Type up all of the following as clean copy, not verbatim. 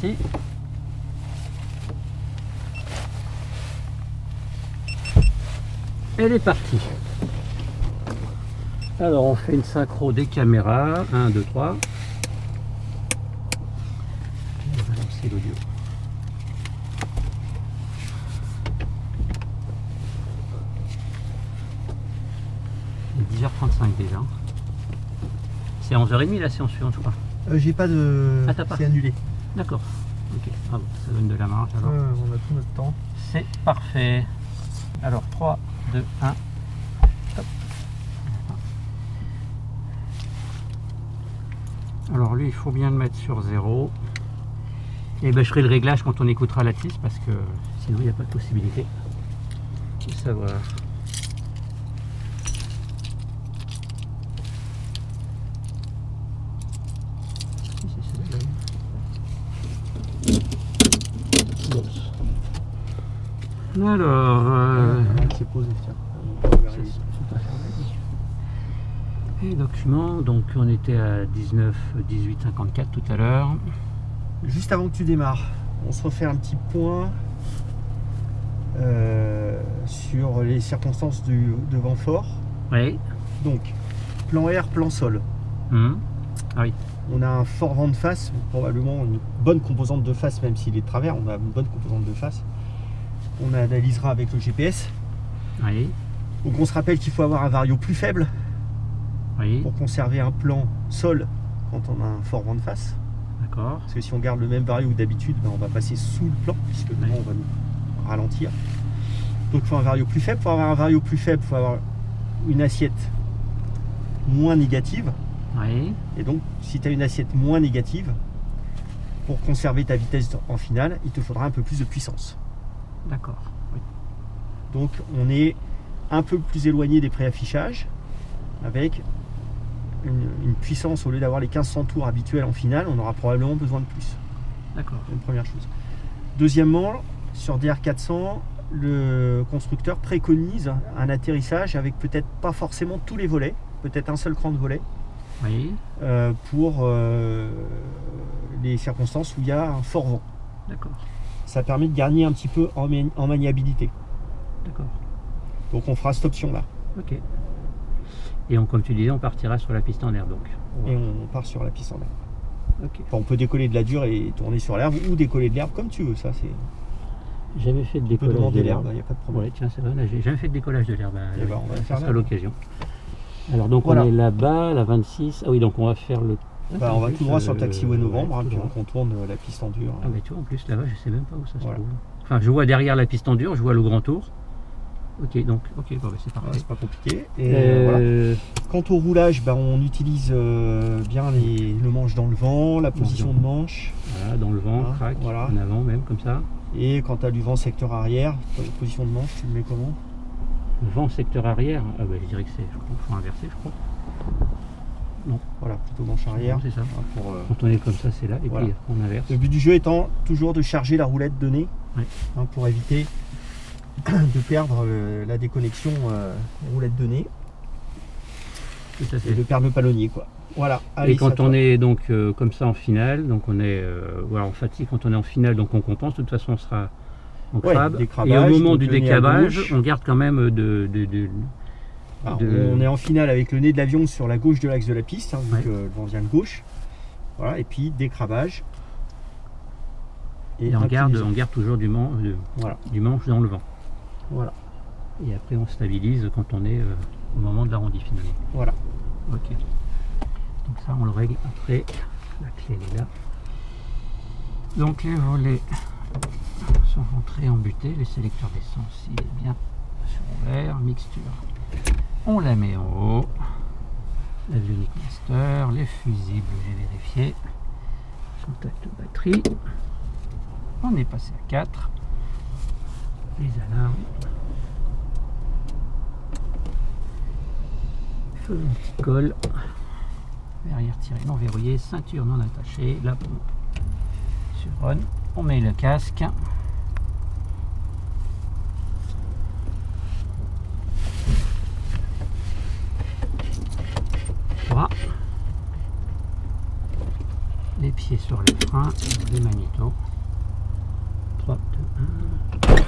parti. Elle est partie. Alors on fait une synchro des caméras. 1, 2, 3. On va lancer l'audio. Il est 10h35 déjà. C'est 11h30 la séance suivante, je crois. J'ai pas de... Ah, t'as pas. C'est annulé. D'accord. Ok. Ah bon, ça donne de la marge alors. On a tout notre temps. C'est parfait. Alors 3, 2, 1. Hop. Alors lui, il faut bien le mettre sur 0. Et ben, je ferai le réglage quand on écoutera la tisse parce que sinon il n'y a pas de possibilité de savoir. Alors, c'est posé, tiens. Et documents, donc on était à 19, 18, 54 tout à l'heure. Juste avant que tu démarres, on se refait un petit point sur les circonstances de vent fort. Oui. Donc, plan air, plan sol. Ah oui. On a un fort vent de face, probablement une bonne composante de face, même s'il est de travers, on a une bonne composante de face. On analysera avec le GPS. Oui. Donc on se rappelle qu'il faut avoir un vario plus faible Oui. pour conserver un plan sol quand on a un fort vent de face. D'accord. Parce que si on garde le même vario que d'habitude, ben on va passer sous le plan, puisque le vent va nous ralentir. Donc il faut un vario plus faible. Pour avoir un vario plus faible, il faut avoir une assiette moins négative. Oui. Et donc si tu as une assiette moins négative, pour conserver ta vitesse en finale, il te faudra un peu plus de puissance. D'accord. Oui. Donc on est un peu plus éloigné des préaffichages avec une puissance, au lieu d'avoir les 1500 tours habituels en finale, on aura probablement besoin de plus. D'accord. C'est une première chose. Deuxièmement, sur DR400, le constructeur préconise un atterrissage avec peut-être pas forcément tous les volets, peut-être un seul cran de volet, Oui. pour les circonstances où il y a un fort vent. D'accord. Ça permet de gagner un petit peu en maniabilité. D'accord. Donc on fera cette option-là. Ok. Et comme tu disais, on partira sur la piste en air donc. Et on part sur la piste en herbe. Ok. Enfin, on peut décoller de la dure et tourner sur l'herbe, ou décoller de l'herbe comme tu veux. Ça, c'est. J'avais fait de On peut décollage demander de l'herbe, l'herbe. il n'y a pas de problème. Ouais, tiens, c'est vrai, là, j'ai jamais fait de décollage de l'herbe. Eh ben, on va le faire Ça là. sera l'occasion. Alors donc Voilà. on est là-bas, la 26. Ah oui, donc on va faire le. Bah, on va tout droit sur le taxiway novembre, ouais, puis tout on droit. contourne la piste en dur. Ah mais tu vois, en plus là-bas, je sais même pas où ça se Voilà. trouve. Enfin, je vois derrière la piste en dur, je vois le grand tour. Ok, donc, ok, bon, bah, c'est Voilà, parfait. c'est pas compliqué. Et voilà. Quant au roulage, bah, on utilise bien le manche dans le vent, la position de manche. Voilà, dans le vent, Hein, crac, voilà. en avant même, comme ça. Et quand tu as du vent secteur arrière, la position de manche, tu le mets comment? Vent secteur arrière, ah bah, je dirais que c'est, je crois, faut inverser, je crois. Non, Voilà, plutôt manche arrière. c'est ça. Hein, pour, Quand on est comme ça, c'est là, et Voilà. puis après, on inverse. Le but du jeu étant toujours de charger la roulette de nez, Ouais. hein, pour éviter de perdre la déconnexion roulette de nez Tout à et fait. de perdre le palonnier, quoi. Voilà. Allez, Et quand c'est à on toi. est donc comme ça en finale, donc on est voilà, en fatigue, quand on est en finale, donc on compense, de toute façon on sera en Ouais, crabe. Et décrabage, au moment donc du le nez à décabage, gauche. on garde quand même Alors, de- on est en finale avec le nez de l'avion sur la gauche de l'axe de la piste, hein, vu Ouais. que le vent vient de gauche. Voilà, et puis décrabage. et on garde inclinaison. toujours du Voilà. manche dans le vent. Voilà. Et après on stabilise quand on est au moment de l'arrondi finalement. Voilà. Ok. Donc ça on le règle après. La clé elle est là. Donc les volets sont rentrés embutés, les sélecteurs d'essence il est bien sur vert, mixture. On la met en haut. L'avionic master, les fusibles j'ai vérifié. Contact batterie. On est passé à 4. Les alarmes. Feu anti-colle. Verrière tirée non verrouillée, ceinture non attachée, la pompe sur on. On met le casque. Voilà. Les pieds appuyez sur les freins, les magnétos. 3, 2, 1.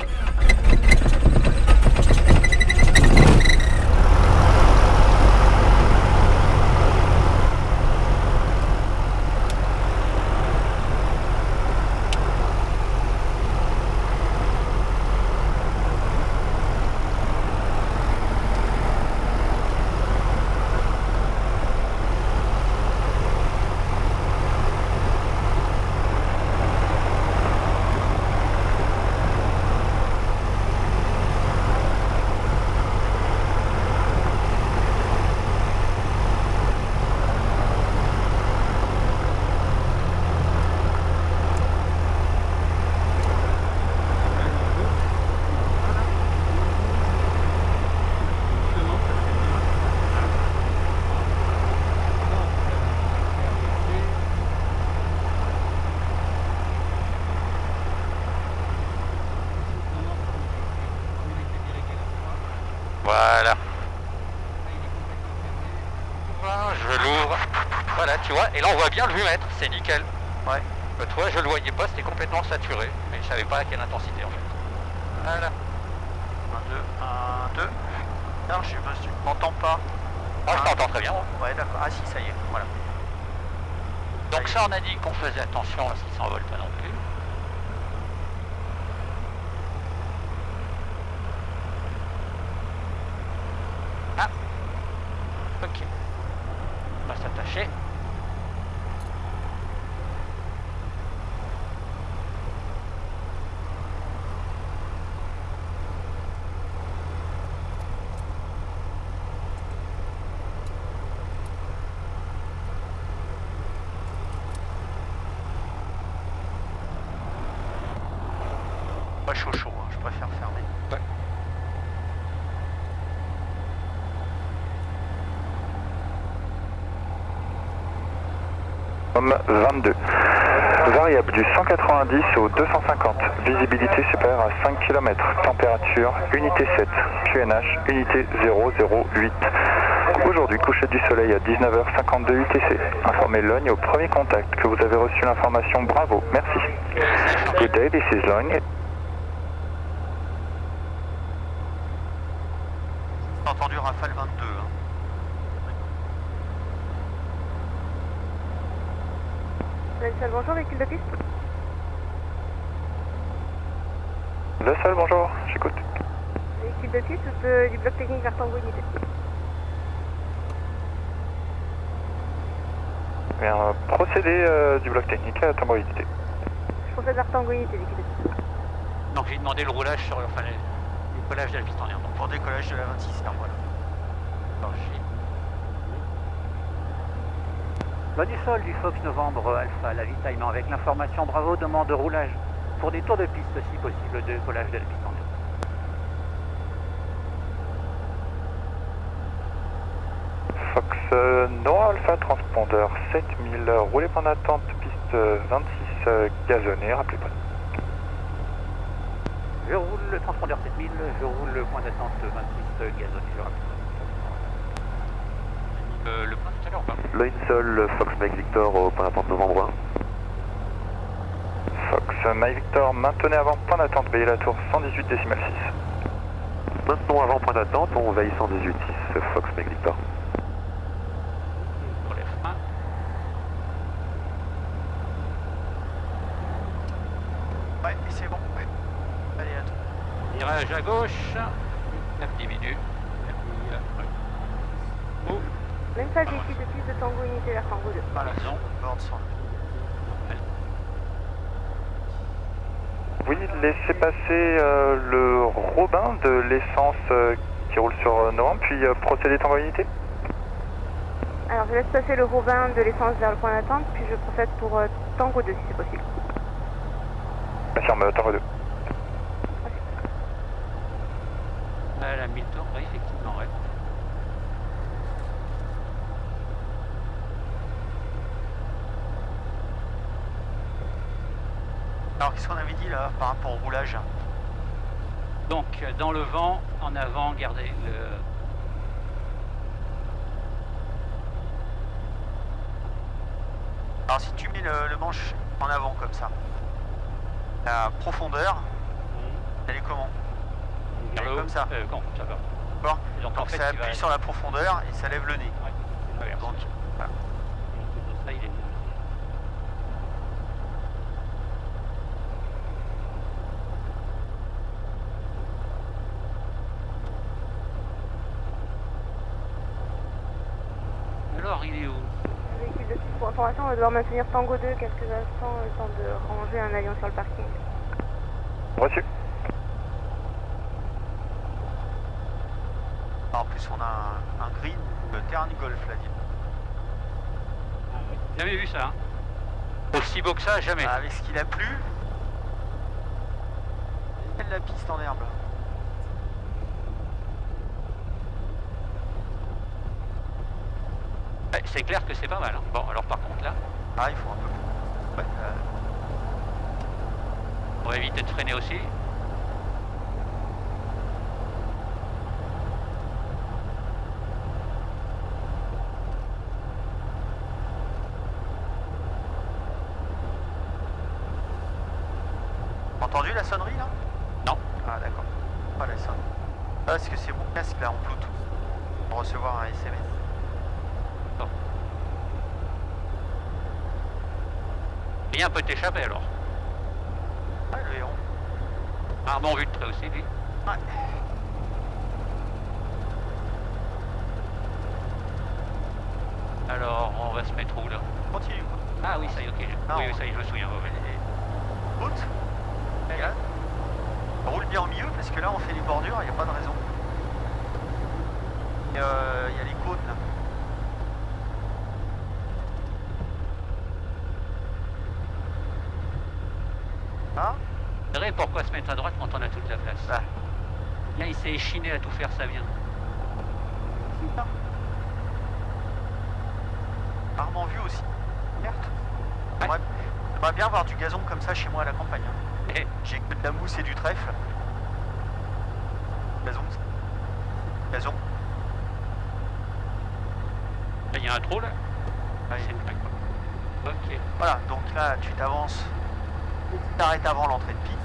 Voilà. Voilà, je l'ouvre. Voilà, tu vois, et là on voit bien le vumètre, c'est nickel. Ouais. Tu vois, je le voyais pas, c'était complètement saturé, mais je savais pas à quelle intensité en fait. Voilà. 1, 2, 1, 2. Non, je sais pas si tu m'entends pas. Ah, je t'entends très bien. Ouais, d'accord. Ah si, ça y est, voilà. Donc ça, on a dit qu'on faisait attention à ce qu'il s'envole pas non plus. Ah. Ok. On va s'attacher. Pas chaud, hein, je préfère fermer. Ouais. Homme 22. Variable du 190 au 250. Visibilité supérieure à 5 km. Température unité 7. QNH unité 008. Aujourd'hui, coucher du soleil à 19h52 UTC. Informez Logne au premier contact que vous avez reçu l'information. Bravo, merci. Good day, this is Logne. J'ai entendu Rafale 22. Hein. Bonjour, véhicule de piste. Le sol, bonjour, j'écoute. Véhicule de piste du bloc technique vers Tango Unité. Bien, procédé du bloc technique à Tango Unité. Je procède vers Tango Unité, véhicule de piste. Donc j'ai demandé le roulage sur le décollage de la piste en air. Pour décollage de la 26, voilà. Bas du sol du Fox Novembre Alpha, l'avitaillement avec l'information Bravo demande roulage pour des tours de piste si possible de décollage de la piste en air. Fox Nord Alpha transpondeur 7000, roulez point d'attente piste 26 gazonnée, rappelez-moi. Je roule le transpondeur 7000, je roule le point d'attente 26 gazonnée, je rappelle. Le point tout à l'heure ou pas? Loinsol, Fox Mike Victor au point d'attente novembre 1. Fox Mike Victor, maintenez avant point d'attente, veillez la tour 118 décimal 6. Maintenons avant point d'attente, on veille 118 6, Fox Mike Victor. Pour les freins. Ouais, c'est bon. Ouais. Allez, à toi. Virage à gauche. 9 minutes. Oh. Même ça, véhicule de piste de Tango Unité vers Tango 2. Voilà, non, bord 100. Oui, laissez passer le Robin de l'essence qui roule sur Nohant, puis procédez Tango Unité. Alors, je laisse passer le Robin de l'essence vers le point d'attente, puis je procède pour Tango 2 si c'est possible. Affirme, Tango 2. Elle a mis le tour, oui, effectivement, ouais. Alors, qu'est-ce qu'on avait dit là par rapport au roulage? Donc, dans le vent, en avant, gardez le... Alors si tu mets le manche en avant comme ça, la profondeur, elle est comment? Elle est comme ça. Comme ça va. D'accord. Donc, en fait, ça il va appuie sur la profondeur et ça lève le nez. Ouais, c'est l'inverse. Donc, voilà. Ça, il est... Alors, il est où? Véhicule de 6 pour information, on va devoir maintenir Tango 2 quelques instants, le temps de ranger un avion sur le parking. Reçu. En plus, on a un green, le terrain de golf là. Jamais vu ça, hein. Aussi beau que ça, jamais. Avec ce qu'il a plu, elle la piste en herbe. Ouais, c'est clair que c'est pas mal, hein. Bon, alors par contre là, Ah, il faut un peu. Ouais, on va éviter de freiner aussi. entendu la sonnerie là? Non. Ah, d'accord. Pas la sonnerie. Ah, parce que c'est mon casque là en Bluetooth pour recevoir un SMS. Bon. Bien peut t'échapper alors. Ah, le héron. Rarement vu de près aussi, lui. Ouais. Alors, on va se mettre où là? Continue. Ah oui, ça y est, ok. Ah, oui, on- ça y est, je me souviens. Ouais. Route. Regarde. Roule bien au milieu parce que là on fait les bordures, il n'y a pas de raison. Il y a les côtes là. Ah, C'est vrai, pourquoi se mettre à droite quand on a toute la place? bah, Là, il s'est échiné à tout faire, ça vient. putain. Rarement vu aussi. Merde. J'aimerais bien avoir du gazon comme ça chez moi à la campagne. Hein. Eh, J'ai que de la mousse et du trèfle. Gazon. Gazon. il y a un trou là? Ouais. C'est vrai, quoi. Ok. Voilà, donc là tu t'avances. Tu t'arrêtes avant l'entrée de piste.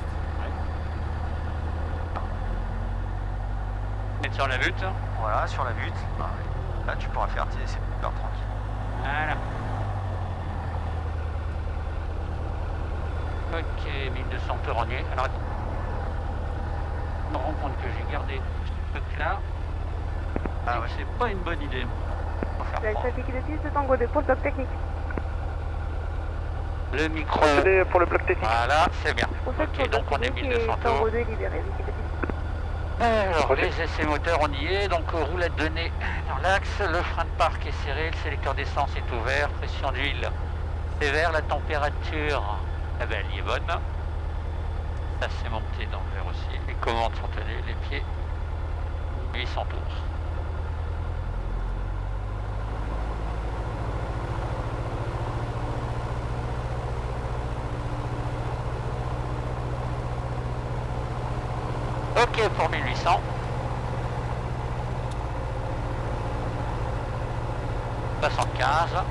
Mettre sur la butte. Voilà, sur la butte. Ah, ouais. Là tu pourras faire tes essais tranquille. Voilà. Ok, 1200 Perronnier. Alors, attends. Je me rends compte que j'ai gardé ce truc là. Ah Et ouais. que c'est pas une bonne idée. Faut faire La froid. véhicule de piste de Tango 2 pour le bloc technique. Le micro. Procédez pour le bloc technique. Voilà, c'est bien. Procède pour Ok, le donc bloc on est technique 1200 et tours. Tango 2 est libéré, véhicule de piste. Alors, les essais moteurs, on y est. Donc, roulette de nez dans l'axe. Le frein de parc est serré. Le sélecteur d'essence est ouvert. Pression d'huile sévère. La température, eh ben, elle y est bonne. Ça s'est monté dans le verre aussi. Les commandes sont tenues. Les pieds, 800 tours. Ok pour 1800. 75.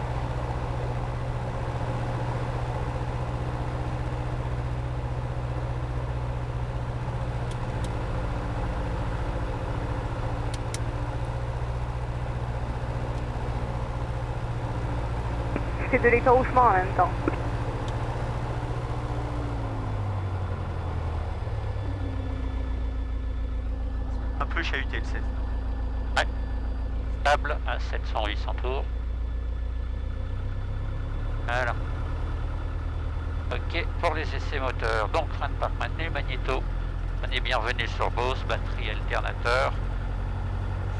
C'est de l'effarouchement en même temps. Un peu chahuté le 16. Stable à 700-800 tours. Voilà. Ok, pour les essais moteurs, donc frein de parc maintenu, magnéto. On est bienvenu sur Beauce, batterie alternateur.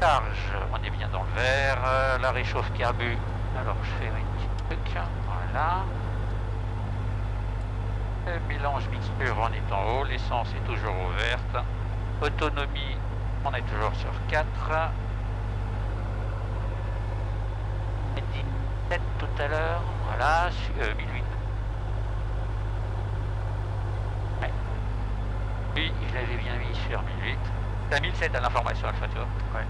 Charge, on est bien dans le vert. La réchauffe carbu. Alors je fais un petit truc. Voilà. Le mélange mixture, on est en haut. L'essence est toujours ouverte. Autonomie, on est toujours sur 4. 17 tout à l'heure. Voilà, 1008. Ouais. Lui, il avait bien mis sur 1008. C'est 1007 à l'information Alpha, tu vois. Ouais.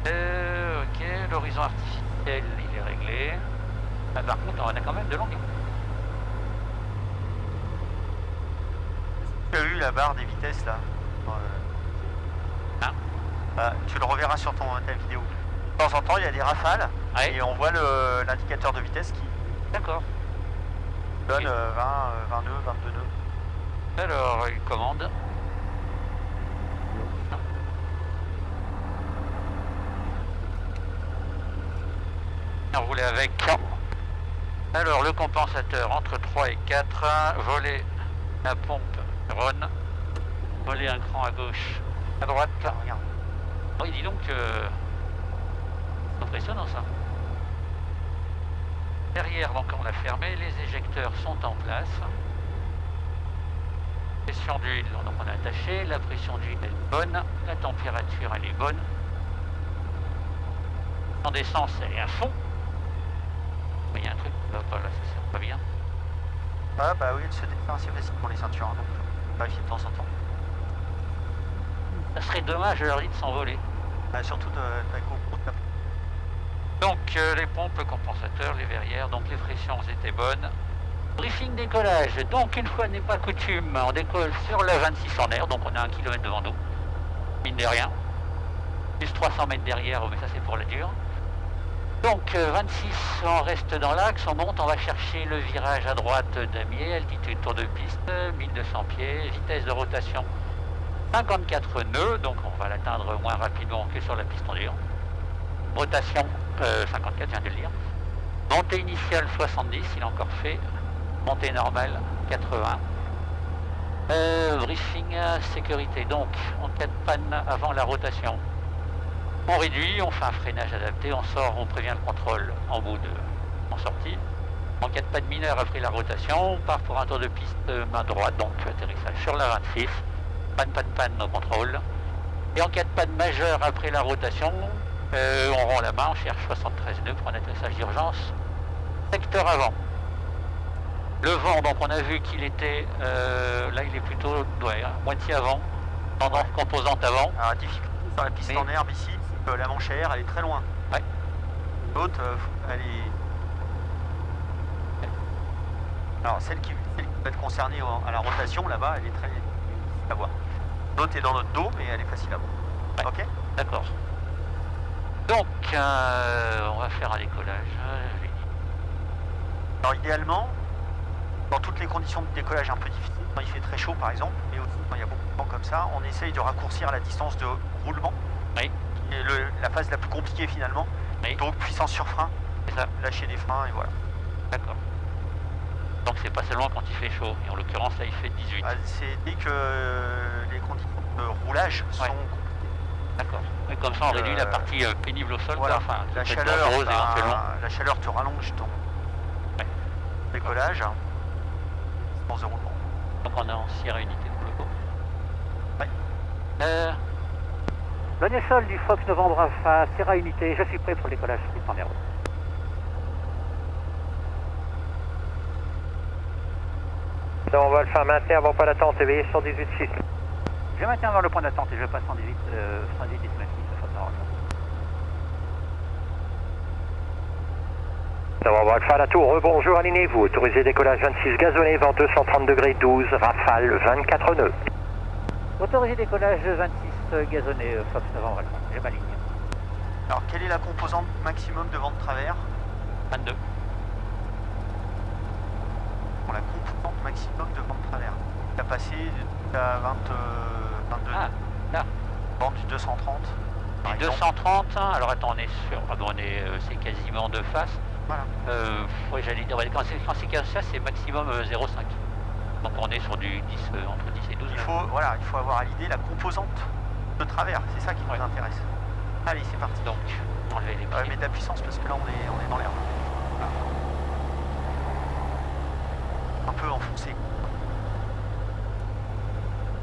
Ok, l'horizon artificiel, il est réglé. Ah, par contre, on a quand même de longueur. Tu as eu la barre des vitesses là. Tu le reverras sur ta vidéo. De temps en temps, il y a des rafales et on voit l'indicateur de vitesse qui D'accord. donne 20, 20 nœuds, 22 nœuds. Alors, une commande. On roulait avec. Alors, le compensateur entre 3 et 4. Voler la pompe Ron. Voler un cran à gauche. À droite. Regarde. Oui, dis donc, impressionnant ça. Derrière, donc on l'a fermé, les éjecteurs sont en place. Pression d'huile, donc on a attaché, la pression d'huile est bonne, la température elle est bonne. En d'essence elle est à fond. Il y a un truc qui va pas là, ça sert pas bien. Ah bah oui, elle se défend assez facile pour les ceintures, hein, donc vérifier de temps en temps. Ça serait dommage, je leur dis de s'envoler. Bah, surtout de GoPro. Donc les pompes, le compensateur, les verrières, donc les pressions étaient bonnes. Briefing décollage, donc une fois n'est pas coutume, on décolle sur la 26 en air, donc on a 1 km devant nous, mine de rien. Plus 300 mètres derrière, mais ça c'est pour la dure. Donc 26, on reste dans l'axe, on monte, on va chercher le virage à droite d'Amiers, altitude tour de piste, 1200 pieds, vitesse de rotation 54 nœuds, donc on va l'atteindre moins rapidement que sur la piste en dur. Rotation 54, je viens de le dire. Montée initiale 70, il a encore fait. Montée normale 80. Briefing sécurité, donc en cas de panne avant la rotation. On réduit, on fait un freinage adapté, on sort, on prévient le contrôle en bout en sortie. En cas de panne mineure après la rotation, on part pour un tour de piste main droite, donc atterrissage sur la 26. Panne au contrôle. Et en cas de panne majeure après la rotation, on rend la main, on cherche 73 nœuds pour un atterrissage d'urgence. Secteur avant. Le vent, donc on a vu qu'il était, là il est plutôt moitié avant, tendance composante avant. Alors, difficulté sur la piste en herbe ici, la manche à air elle est très loin. Ouais. L'autre, elle est... Alors celle qui va être concernée à la rotation là-bas, elle est très difficile à voir. L'autre est dans notre dos, mais elle est facile à voir. Ouais. Ok. D'accord. Donc, on va faire un décollage. Alors idéalement, dans toutes les conditions de décollage un peu difficiles, quand il fait très chaud par exemple, mais aussi quand il y a beaucoup de vent comme ça, on essaye de raccourcir la distance de roulement. Oui. Qui est la phase la plus compliquée finalement. Oui. Donc puissance sur frein, C'est ça. lâcher des freins et voilà. D'accord. Donc c'est pas seulement quand il fait chaud. Et en l'occurrence là il fait 18. Ah, c'est dès que les conditions de roulage sont compliquées. D'accord. Et comme ça on réduit la partie pénible au sol. Voilà. Enfin, La chaleur, la chaleur te rallonge ton décollage. Sans de roulement. Donc on est en Sierra Unité pour le coup. Ouais. Donnez sol du Fox Novembre Alpha, Sierra Unité, je suis prêt pour le décollage en mer. Novembre Alpha, maintenez avant point d'attente, éveillé sur 18.6. Je maintiens avant le point d'attente et je passe en 18, 118 Novembre Alpha, la tour, rebonjour, alignez-vous, autorisé décollage 26 gazonné, vent 230 degrés 12, rafale 24 nœuds. Autorisé décollage 26 gazonné, Fox Novembre Alpha, je m'aligne. Alors quelle est la composante maximum de vent de travers? 22. Pour la composante maximum de vent de travers. Il a passé à 22 Ah, là. Vent du 230. Du 230, hein, alors attends, on est sur. Ah bon, c'est quasiment de face. Voilà. Ouais, j'allais dire, quand c'est comme ça, c'est maximum 0,5. Donc on est sur du 10, entre 10 et 12. Il faut avoir à l'idée la composante de travers, c'est ça qui nous intéresse. Allez, c'est parti. Donc, enlever les pieds. Mets de la puissance parce que là on est dans l'air. Un peu enfoncé.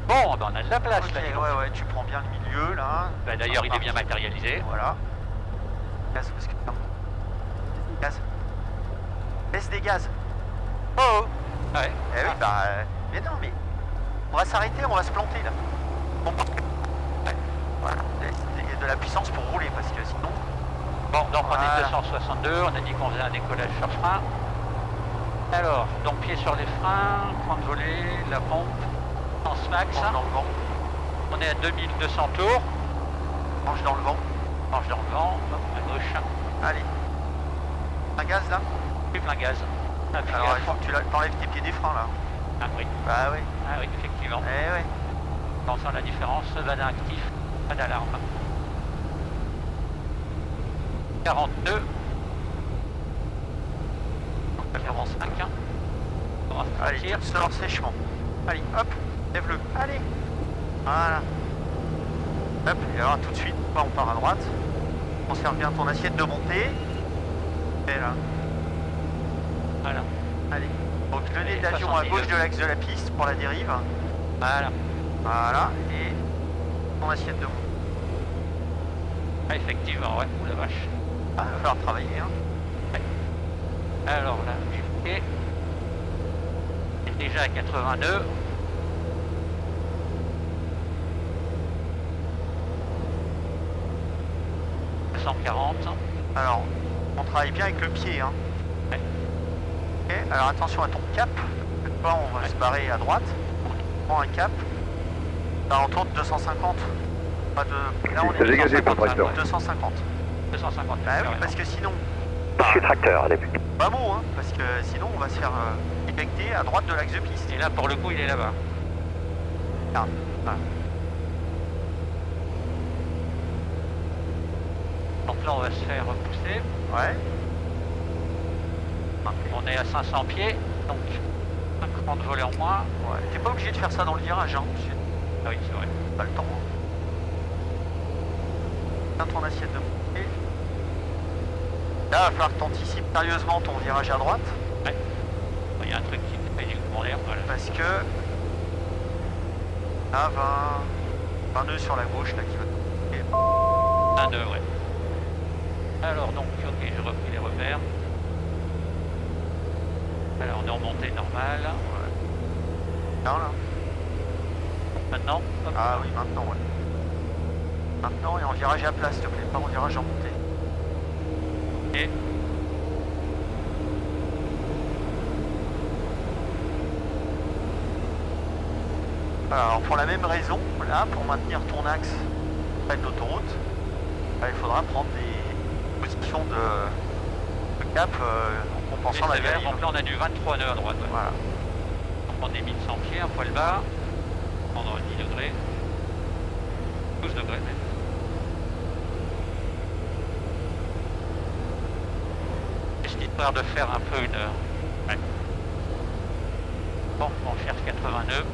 Bon, ben on a de la place Ok, là. dis donc. ouais, tu prends bien le milieu là. Bah, d'ailleurs, il est bien matérialisé. Voilà. Gaz parce que. Gaz. Baisse des gaz. Oh. Ouais. Eh oui, mais non, mais. On va s'arrêter, on va se planter là. Bon. Ouais. Voilà. Il y a de la puissance pour rouler parce que sinon. Bon, donc prenez 262, on a dit qu'on faisait un décollage sur frein. Alors, donc pied sur les freins, point de volée, la pompe, sens max. Manche dans le vent. On est à 2200 tours. Manche dans le vent. Manche dans le vent, hop, à gauche. Allez. Un gaz là? Plus plein gaz. Alors il faut que tu t'enlèves tes pieds des freins là. Ah oui. Bah oui. Ah oui, effectivement. Eh oui. On sent la différence, badin actif, pas d'alarme. 42. 45. Allez, tu sors sèchement. Allez, hop, lève-le. Allez. Voilà. Hop, et alors tout de suite, on part à droite. Conserve bien ton assiette de montée. Et là. Voilà. Allez. Donc le nez d'avion à gauche de l'axe de la piste pour la dérive. Voilà. Voilà. Et ton assiette de montée. Ah, effectivement, ouais, ou la vache. Ah, il va falloir travailler. Hein. Ouais. Alors là, et déjà à 82. Alors, on travaille bien avec le pied. Hein. Ouais. Ok, alors attention à ton cap. Là, on va se barrer à droite. On prend un cap. Là, on tourne 250. Pas de... Là, on est dégagé pour tracteur. 250. 250. Bah oui, parce que sinon... Je suis tracteur, début. Pas bon, hein, parce que sinon, on va se faire éjecter à droite de l'axe de piste. Et là, pour le coup, il est là-bas. Ah, voilà. Donc là, on va se faire repousser. Ouais. On est à 500 pieds, donc 50 de volée en moins. Ouais. T'es pas obligé de faire ça dans le virage, hein. Ah oui, c'est vrai. Pas le temps. Hein. Tiens ton assiette de montée. Là, il va falloir que t'anticipes sérieusement ton virage à droite. Ouais. Il y a un truc qui fait du mouvement d'air, voilà. Parce que... Là, 20 nœuds sur la gauche, là, qui va... Un nœud, ouais. Alors donc, ok, j'ai repris les repères. Alors on est en montée normale. Ouais. Là, là. Maintenant hop. Ah oui, maintenant, ouais. Maintenant, et en virage à plat, s'il te plaît, pas en virage en montée. Et... Alors, pour la même raison, là, pour maintenir ton axe près de l'autoroute, il faudra prendre des positions de cap en compensant la dérive. Donc là, on a du 23 nœuds à droite. Ouais. Voilà. Donc on est 1100 pieds, un poil bas. On a 10 degrés. 12 degrés même. Cette histoire de faire un peu une... Ouais. Bon, on cherche 80 nœuds.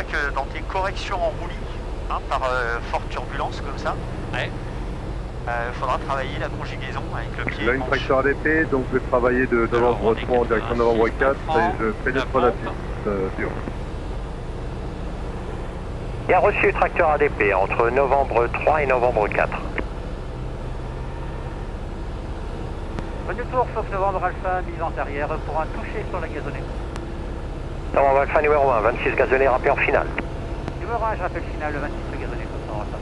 Que dans tes corrections en roulis, hein, par forte turbulence comme ça, ouais. Faudra travailler la conjugaison avec le pied. Là, une tracteur ADP, donc je vais travailler de novembre 3 en direction de novembre 4 et je pénètre la piste suivante. Bien reçu, tracteur ADP entre novembre 3 et novembre 4. Premier tour, sauf novembre alpha, mise en arrière pour un toucher sur la gazonnée. Novembre alpha numéro 1, 26 gazonnés, rappel final. Numéro 1, je rappelle final, le 26 gazonnés, comme ça on va pas.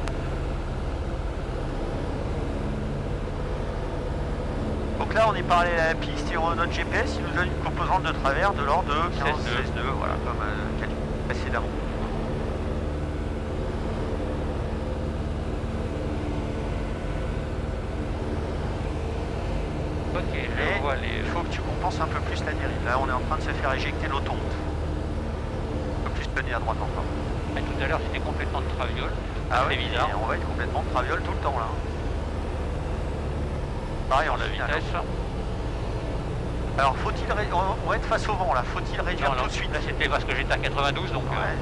Donc là, on est parallèle à la piste et notre GPS, il nous donne une composante de travers de l'ordre de 15-16 nœuds, voilà, comme calculé précédemment. Ok, je vois les... Il faut que tu compenses un peu plus la dérive. Là, on est en train de se faire éjecter de l'autoroute. Un peu plus peiner à droite encore. Et tout à l'heure, c'était complètement de traviole. Ah c'est oui, bizarre. on va être complètement de traviole tout le temps, là. Pareil, en la vitesse. Alors, faut-il... On va être face au vent, là. Faut-il réduire tout de suite? Là, c'était parce que j'étais à 92, donc... Ouais.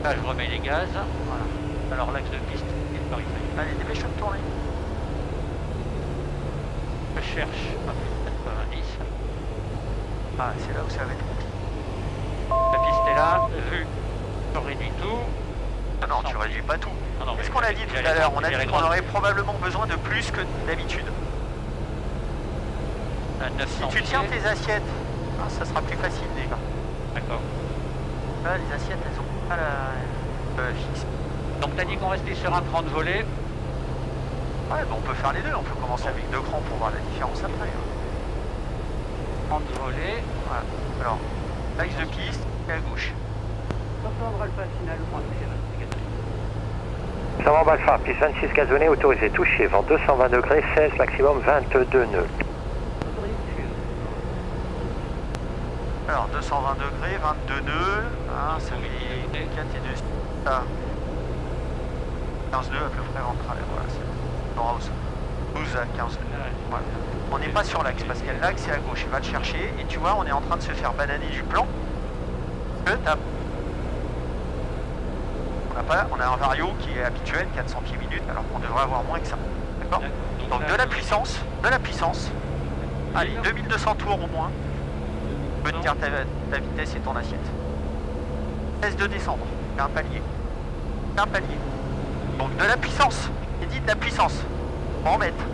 Là, je remets les gaz. Voilà. Alors, l'axe de piste est par ici. Allez, dépêche-toi de tourner. Je cherche à plus de 90. Ah, c'est là où ça va être compliqué. La piste est là, vue. Je réduis tout. Ah non, tu réduis pas tout. Qu'est-ce qu'on a dit tout à l'heure? On a dit qu'on aurait probablement besoin de plus que d'habitude. Si tu tiens tes assiettes, ça sera plus facile déjà. D'accord. Là, les assiettes, elles ont pas la fixe. Donc t'as dit qu'on restait sur un cran de volée. Ouais, bah on peut faire les deux. On peut commencer avec 2 crans pour voir la différence après. Hein. Cran de volée. Voilà. Alors, l'axe de piste et à gauche. Sauf Alpha final, point touché 26 gazonnés. Savoir Alpha, piste 26 gazonnée, autorisé toucher, vent 220 degrés, 16, maximum 22 nœuds. Autorisé touché. Alors, 220 degrés, 22 nœuds. Hein, ça fait 4 et 2. Ah. 15 nœuds à peu près ventral. Voilà, c'est House. 12 à 15 nœuds. Voilà. On n'est pas sur l'axe parce que l'axe c'est à gauche. Il va le chercher et tu vois, on est en train de se faire bananer du plan. On a un vario qui est habituel, 400 pieds minutes, alors qu'on devrait avoir moins que ça. D'accord? Donc de la puissance. Allez, 2200 tours au moins. Tu peux te dire ta vitesse et ton assiette. Cesse de descendre. Il y a un palier. Donc de la puissance. J'ai dit de la puissance. Faut en mettre.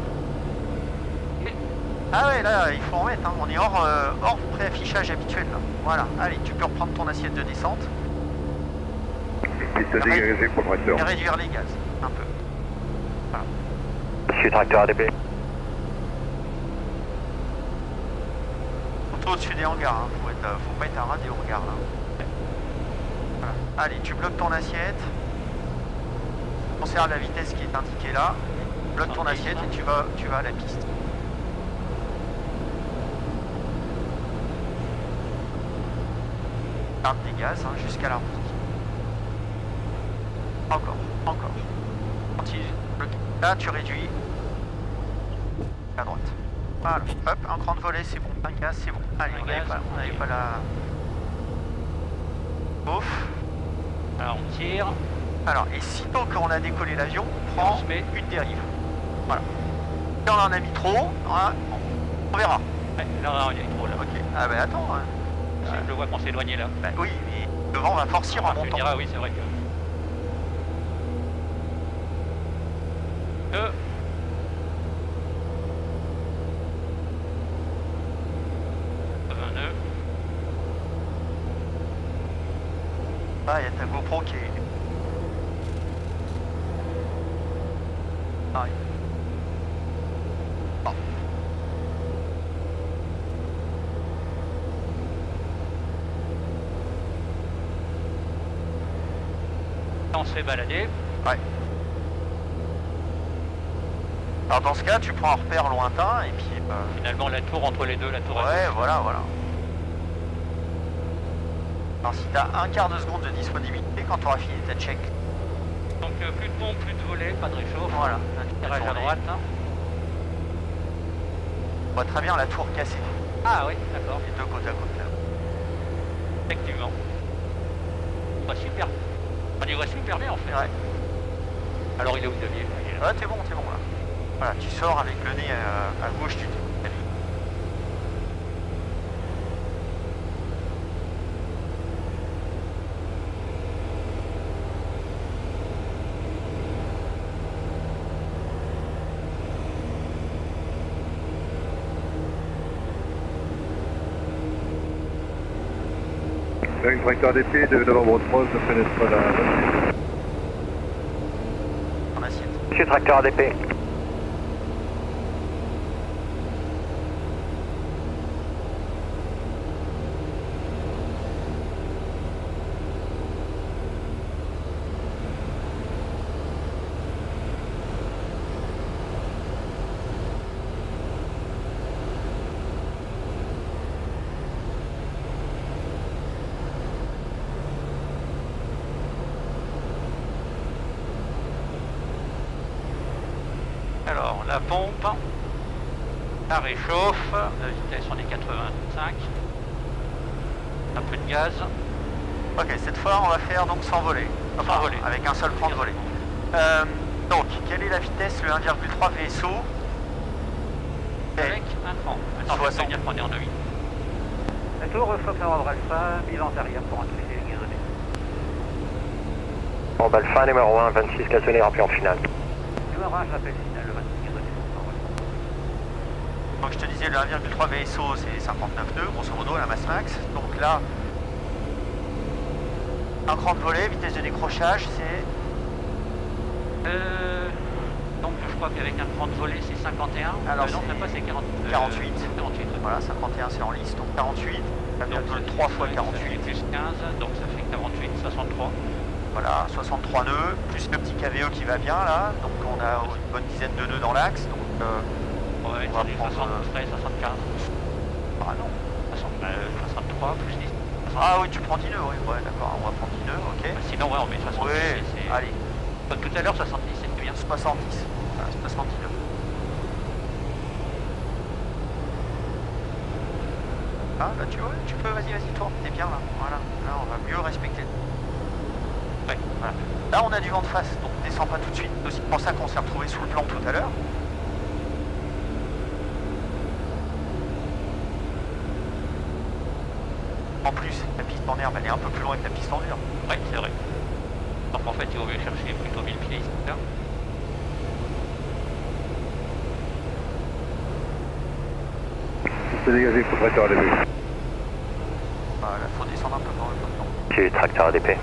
Ah ouais, là, il faut en mettre. Hein. On est hors préaffichage habituel. Là. Voilà. Allez, tu peux reprendre ton assiette de descente. Et réduire les gaz. Un peu. Voilà. Je suis tracteur ADP. Surtout au-dessus des hangars. Hein. Faut pas être un ras des hangars là. Voilà. Allez, tu bloques ton assiette. Conserve la vitesse qui est indiquée là. Bloque ton assiette et tu vas à la piste. Garde des gaz hein, jusqu'à la route. Encore. Continue. Là, tu réduis. À droite. Voilà. Hop, un cran de volée, c'est bon. Un gaz, c'est bon. Allez, on n'avait pas la... Ouf. Alors on tire. Alors, et sitôt qu'on a décollé l'avion, on prend une dérive. Voilà. Si on en a mis trop, hein, on verra. Ouais, là, il y a trop là. Ok. Ah bah attends. Hein. Je le vois qu'on s'est éloigné là. Bah oui, mais le vent va forcir en montant. Tu diras, oui, c'est vrai que... 20 nœuds. Ah, il y a ta GoPro qui est... Ah, oui. Bon. On se fait balader. Ouais. Alors dans ce cas, tu prends un repère lointain et puis... Finalement, la tour entre les deux, la tour... Ouais, voilà. Alors si tu as un quart de seconde de disponibilité quand tu auras fini ta check. Donc plus de pont, plus de volet, pas de réchauffe. Voilà. Un tirage à droite. Hein. On voit très bien la tour cassée. Ah oui, d'accord. Les deux côte à côte là. Effectivement. On y voit super bien en fait. Ouais. Alors il est où Xavier? Ouais, t'es bon là. Voilà, tu sors avec le nez à gauche du nez. Une tracteur d'épée de novembre 3 ne pénètre pas la... En assiette. Je suis tracteur ADP. Alors la pompe, ça réchauffe, la vitesse on est 85, un peu de gaz. Ok, cette fois on va faire donc sans voler. Enfin, voler, avec un seul plan de voler. Donc, quelle est la vitesse, le 1,3 VSO Avec un cran. Attends, je vais dire qu'on est en 2000. La tour, Fox Novembre Alpha, bilan arrière pour un toucher gazonné. Bon, Alpha, numéro 1, 26 gazonnés remplis en finale. Numéro 1, j'appelle final, le 26 gazonné. Donc je te disais, le 1,3 VSO c'est 59 nœuds, grosso modo, la masse max. Donc là, Un cran de volet, vitesse de décrochage, c'est... Donc je crois qu'avec un cran de volet c'est 51. Alors non, même pas, c'est 48. 48. Voilà, 51 c'est en liste, donc 48. Donc 3 fois 48. Plus 15, donc ça fait 48, 63. Voilà, 63 nœuds, plus le petit KVE qui va bien là. Donc on a une bonne dizaine de nœuds dans l'axe. Donc on va prendre 73, 75. Ah non. 63 plus 10. Ah oui, tu prends 10 nœuds, oui, ouais, d'accord, on va prendre 10 nœuds, ok. Sinon, ouais, on met 70. Oui, allez. Tout à l'heure, 70, c'est bien. 70, voilà, 70 nœuds. Ah, là, tu peux, vas-y, tourne, t'es bien là, voilà. Là, on va mieux respecter. Ouais, voilà. Là, on a du vent de face, donc descends pas tout de suite. C'est aussi pour ça qu'on s'est retrouvé sous le plan tout à l'heure. En plus, la piste en herbe, elle est un peu plus loin que la piste en dur. Oui, c'est vrai. Donc en fait, il vaut mieux chercher plutôt 1000 pieds ici. Là. C'est dégagé, il faut tracteur ADP. Voilà, il faut descendre un peu quand même maintenant. J'ai tracteur ADP. Là,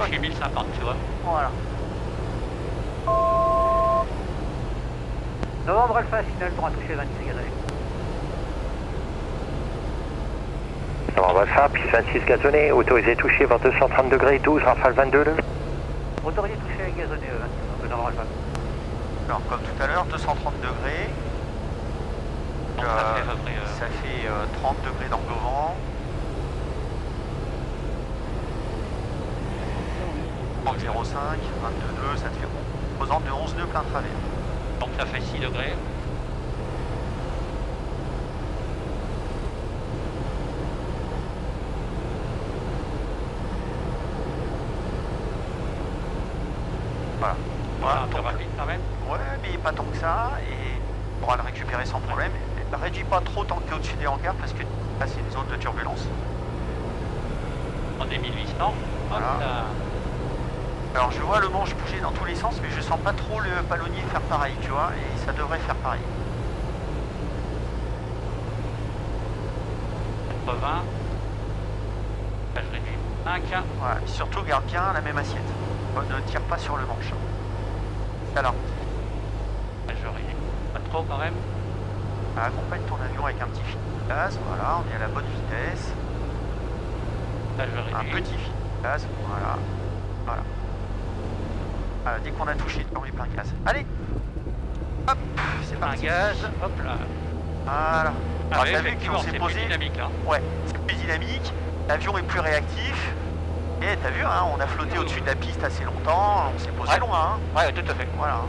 je suis 1050, tu vois. Voilà. Novembre Alpha final pour un toucher 26 gazonnés. Novembre Alpha, piste 26 gazonné, autorisé toucher vers 230 degrés 12, rafale 22 nœuds. Autorisé toucher gazonné 26, Novembre Alpha. Alors, comme tout à l'heure, 230 degrés. Donc, ça fait 30 degrés d'angle au vent. Donc 0,5, 22 nœuds, ça te fait composante de 11 nœuds plein travers. Donc ça fait 6 degrés. Voilà. Voilà, un peu rapide quand même. Ouais, mais pas tant que ça, et on pourra le récupérer sans problème. Ne réduis pas trop tant que tu es au-dessus des hangars, parce que là c'est une zone de turbulence. On est 1800. Voilà. Alors je vois le manche bouger dans tous les sens, mais je sens pas trop le palonnier faire pareil, tu vois, et ça devrait faire pareil. 80. Là, je réduis 5. Voilà, et surtout garde bien la même assiette. Ne tire pas sur le manche. Alors, Là, je réduis pas trop quand même. accompagne ton avion avec un petit fil de gaz, voilà, on est à la bonne vitesse. Là, je réduis. Un petit fil de gaz, voilà. Voilà. Dès qu'on a touché, on met plein gaz. Allez, hop, c'est Un parti. gaz, hop là. Voilà. Ah, Alors, oui, t'as vu effectivement, qu'on s'est c'est posé. plus dynamique là. Ouais, c'est plus dynamique, l'avion est plus réactif. Et t'as vu, hein, on a flotté au-dessus de la piste assez longtemps, on s'est posé loin. Hein. Ouais, tout à fait. Voilà.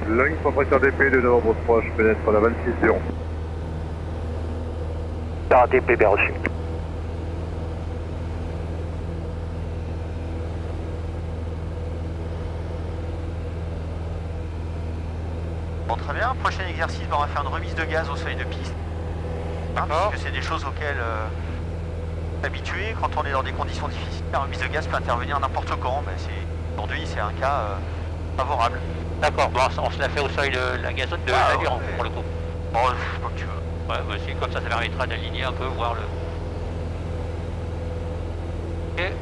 Ligne compression DP de novembre 3, je pénètre la 26-0. ADP bien reçu. Bon, très bien. Prochain exercice, on va faire une remise de gaz au seuil de piste. Hein, parce que c'est des choses auxquelles s'habituer quand on est dans des conditions difficiles. La remise de gaz peut intervenir n'importe quand. Ben, aujourd'hui, c'est un cas favorable. D'accord, bon, on se l'a fait au seuil de la gazote de l'avion pour le coup. Bon, comme tu veux. Ouais, bah, c'est comme ça permettra d'aligner un peu, voir le... Ok.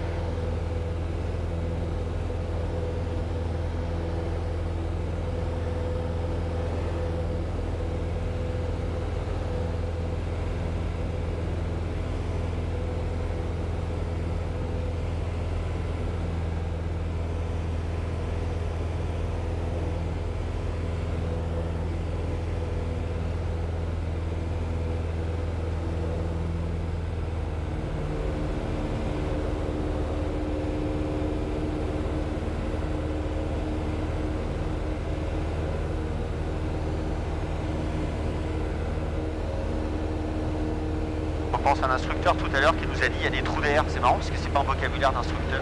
Je pense à un instructeur tout à l'heure qui nous a dit il y a des trous d'air. C'est marrant parce que c'est pas un vocabulaire d'instructeur.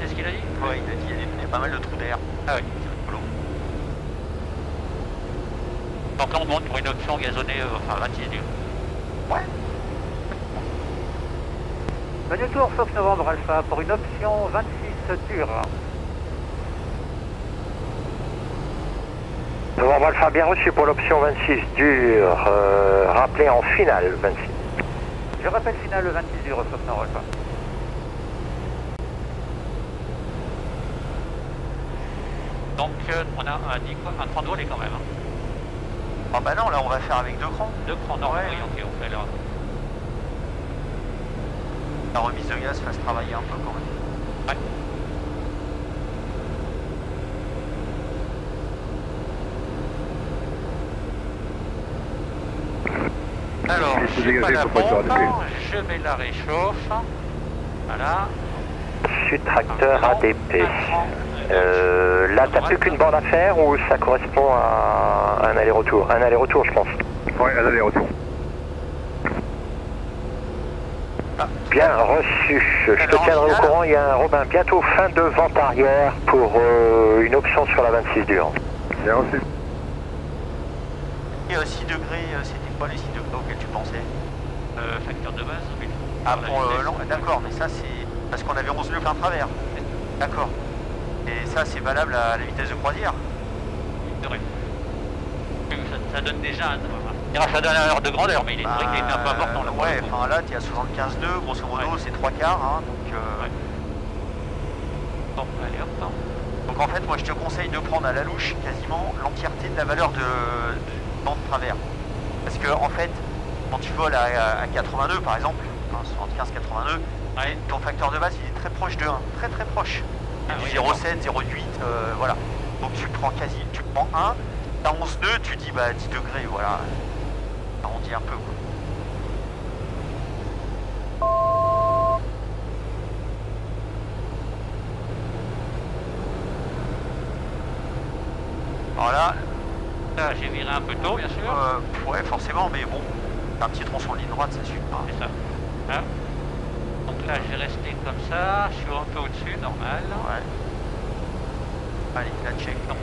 C'est ce qu'il a dit? Ouais, il a dit il y a pas mal de trous d'air. Ah oui. C'est rigolo. Donc là on monte pour une option gazonnée, enfin 26 nœuds. Ouais. Venu tour Fox Novembre Alpha pour une option 26 dure. Novembre Alpha, bien reçu pour l'option 26 dure. Rappelez en finale 26. Je rappelle finale 26 dure Fox Novembre Alpha. Donc on a un cran de volet quand même. Hein. Ah bah non, là on va faire avec 2 crans. 2 crans, non, Ouais. oui, ok, on fait là. La remise de gaz fasse travailler un peu quand même. Ouais. Alors, j'ai pas la pompe, je mets la réchauffe. Voilà. Sud tracteur ADP. Là, t'as plus qu'une bande à faire ou ça correspond à un aller-retour? Un aller-retour, je pense. Ouais, un aller-retour. Bien reçu. Je te tiendrai au courant. Il y a un Robin bientôt fin de vente arrière pour une option sur la 26 dure. Bien reçu. Et 6 degrés, c'était quoi les 6 degrés auxquels tu pensais? Facteur de base, oui. Ah pour d'accord, mais ça c'est parce qu'on avait 11 nœuds plein travers. D'accord. Et ça c'est valable à la vitesse de croisière. C'est vrai. Ça donne déjà un... Ça donne un heure de grandeur, mais il est vrai qu'il est un peu important là. Ouais, enfin là tu es à 75 nœuds, grosso modo c'est 3 quarts, hein, donc... Ouais. Bon, allez hop. Donc en fait moi je te conseille de prendre à la louche quasiment l'entièreté de la valeur de bande de travers. Parce que en fait, quand tu voles à 80 nœuds par exemple, hein, 75-80 nœuds, Ouais. ton facteur de base il est très proche de 1, très très proche. Ah, Du oui, 0,7, 0,8, voilà. Donc tu prends 1, t'as 11 nœuds, tu dis bah 10 degrés, voilà. Arrondis un peu quoi. Voilà. Là, j'ai viré un peu tôt, bien sûr. Ouais, forcément, mais bon, un petit tronçon de ligne droite, ça suffit pas. C'est ça. Hein. Donc là, j'ai resté comme ça, je suis un peu au-dessus, normal. Ouais. Allez, la check. Donc,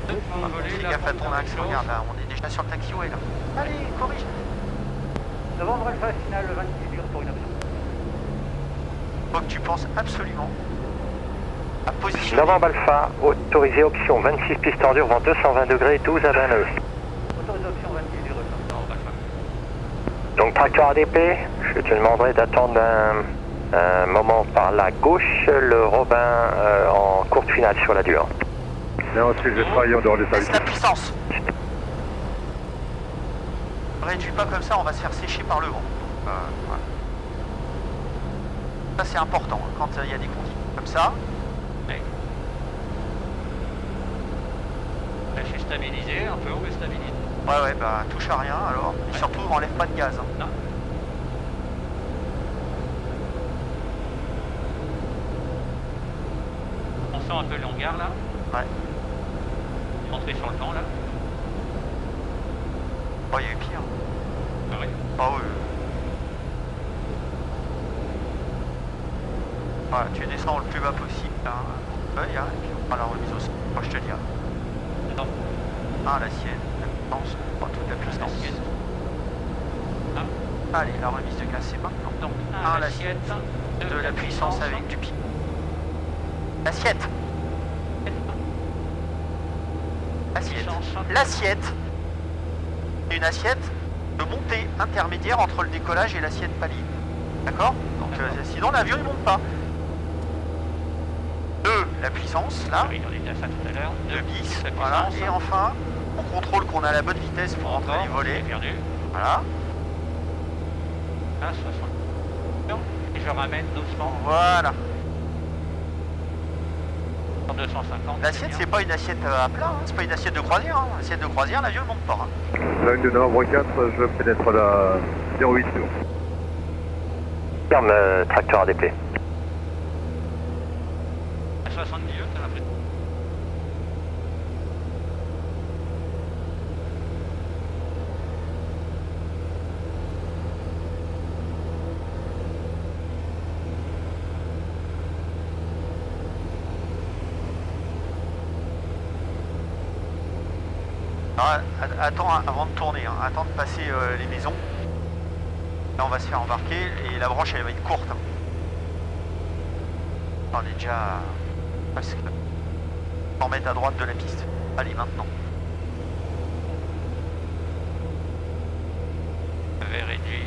Fais gaffe à ton axe, regarde là, on est déjà sur le taxiway là. Allez, corrige. Novembre Alpha finale 26 dure pour une option. Faut que tu penses absolument à positionner. Novembre Alpha, autorisé option 26 pistes en dur, vent 220 degrés, 12 à 20 nœuds. Autorisé option 26 dure Novembre Alpha. Donc tracteur ADP, je te demanderai d'attendre un moment par la gauche, le Robin en courte finale sur la dure. Bien reçu, je vais travailler en dehors des services. Laisse la puissance. Réduis pas comme ça, on va se faire sécher par le vent. Voilà. Ça c'est important, hein, quand il y a des conditions comme ça. Ouais. Là, je suis stabilisé, un peu, on veut stabiliser. Ouais, bah touche à rien alors. Et Ouais. surtout, enlève pas de gaz. Hein. Non. On sent un peu le hangar là. Ouais. Entrer sur le plan là. Oh, il y a eu pire. Ah oui. Ah oui. Voilà, tu descends le plus bas possible. Hein. Et puis on fera la remise aussi. Moi je te dis. Attends. Ah, la sienne. La puissance. Pas toute la puissance. Ah. Allez, la remise de gaz c'est maintenant. Donc, l'assiette de la puissance avec du pied. L'assiette. L'assiette. L'assiette. Une assiette de montée intermédiaire entre le décollage et l'assiette palier. D'accord? Donc sinon l'avion il monte pas. 2, la puissance, là. Oui, on était à ça tout à l'heure. 2 bis, la voilà. puissance. Et enfin, on contrôle qu'on a la bonne vitesse pour rentrer les volets. Perdu. Voilà. À 60. Et je ramène doucement. Voilà. 250. L'assiette, c'est pas une assiette à plat, hein. C'est pas une assiette de croisière. Hein. L'assiette de croisière, l'avion ne monte pas. Hein. La ligne de Novembre 4, je pénètre la 08 sur. Ferme tracteur ADP. À 70, t'as l'impression. Alors, attends avant de tourner, hein. Attends de passer les maisons. Là on va se faire embarquer et la branche elle va être courte. Hein. On est déjà presque 100 mètres à droite de la piste. Allez maintenant. Avait réduit.